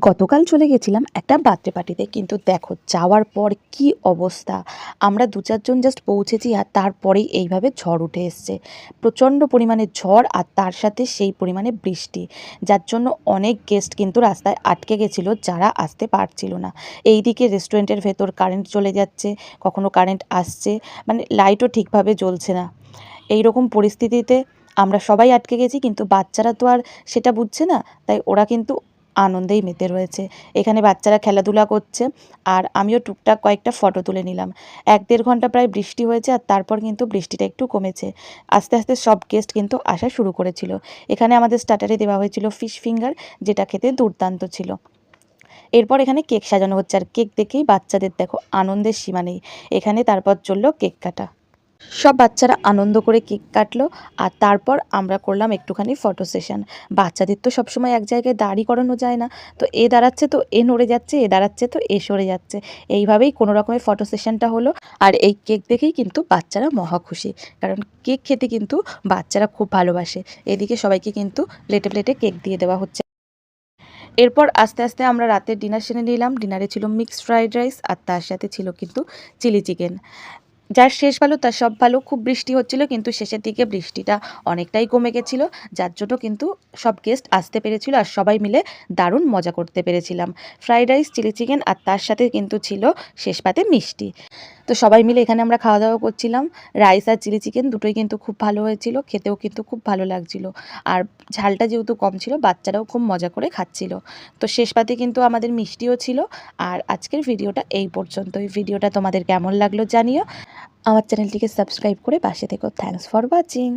গতকাল চলে গেছিলাম একটা বার্থডে পার্টিতে, কিন্তু দেখো যাওয়ার পর কি অবস্থা। আমরা ২-৪ জন জাস্ট পৌঁছেছি আর তারপরেই এইভাবে ঝড় উঠে এসছে। প্রচণ্ড পরিমাণে ঝড় আর তার সাথে সেই পরিমাণে বৃষ্টি, যার জন্য অনেক গেস্ট কিন্তু রাস্তায় আটকে গেছিলো, যারা আসতে পারছিল না। এইদিকে রেস্টুরেন্টের ভেতর কারেন্ট চলে যাচ্ছে, কখনো কারেন্ট আসছে, মানে লাইটও ঠিকভাবে জ্বলছে না। এই রকম পরিস্থিতিতে আমরা সবাই আটকে গেছি, কিন্তু বাচ্চারা তো আর সেটা বুঝছে না, তাই ওরা কিন্তু আনন্দেই মেতে রয়েছে। এখানে বাচ্চারা খেলাধুলা করছে আর আমিও টুকটাক কয়েকটা ফটো তুলে নিলাম। ১-১.৫ ঘন্টা প্রায় বৃষ্টি হয়েছে আর তারপর কিন্তু বৃষ্টিটা একটু কমেছে। আস্তে আস্তে সব গেস্ট কিন্তু আসা শুরু করেছিল। এখানে আমাদের স্টার্টারে দেওয়া হয়েছিল ফিশ ফিঙ্গার, যেটা খেতে দুর্দান্ত ছিল। এরপর এখানে কেক সাজানো হচ্ছে আর কেক দেখেই বাচ্চাদের দেখো আনন্দের সীমা নেই। এখানে তারপর চললো কেক কাটা। সব বাচ্চারা আনন্দ করে কেক কাটলো আর তারপর আমরা করলাম একটুখানি ফটো সেশন। বাচ্চাদের তো সবসময় এক জায়গায় দাঁড়ি করানো যায় না, তো এ দাঁড়াচ্ছে তো এ নড়ে যাচ্ছে, এ দাঁড়াচ্ছে তো এ সরে যাচ্ছে। এইভাবেই কোনো রকমের ফটো সেশনটা হলো। আর এই কেক দেখেই কিন্তু বাচ্চারা মহা খুশি, কারণ কেক খেতে কিন্তু বাচ্চারা খুব ভালোবাসে। এদিকে সবাইকে কিন্তু প্লেটে প্লেটে কেক দিয়ে দেওয়া হচ্ছে। এরপর আস্তে আস্তে আমরা রাতের ডিনার সেরে নিলাম। ডিনারে ছিল মিক্সড ফ্রাইড রাইস আর তার সাথে ছিল কিন্তু চিলি চিকেন। যার শেষ ভালো তার সব ভালো। খুব বৃষ্টি হচ্ছিল, কিন্তু শেষের দিকে বৃষ্টিটা অনেকটাই কমে গেছিলো, যার জন্য কিন্তু সব গেস্ট আসতে পেরেছিল আর সবাই মিলে দারুণ মজা করতে পেরেছিলাম। ফ্রাইড রাইস, চিলি চিকেন আর তার সাথে কিন্তু ছিল শেষ পাতে মিষ্টি। তো সবাই মিলে এখানে আমরা খাওয়া দাওয়া করছিলাম। রাইস আর চিলি চিকেন দুটোই কিন্তু খুব ভালো হয়েছিল, খেতেও কিন্তু খুব ভালো লাগছিল। আর ঝালটা যেহেতু কম ছিল, বাচ্চারাও খুব মজা করে খাচ্ছিল। তো শেষ পাতে কিন্তু আমাদের মিষ্টিও ছিল। আর আজকের ভিডিওটা এই পর্যন্তই। ভিডিওটা তোমাদের কেমন লাগলো জানিও। আমার চ্যানেলটিকে সাবস্ক্রাইব করে পাশে থেকো। Thanks for watching.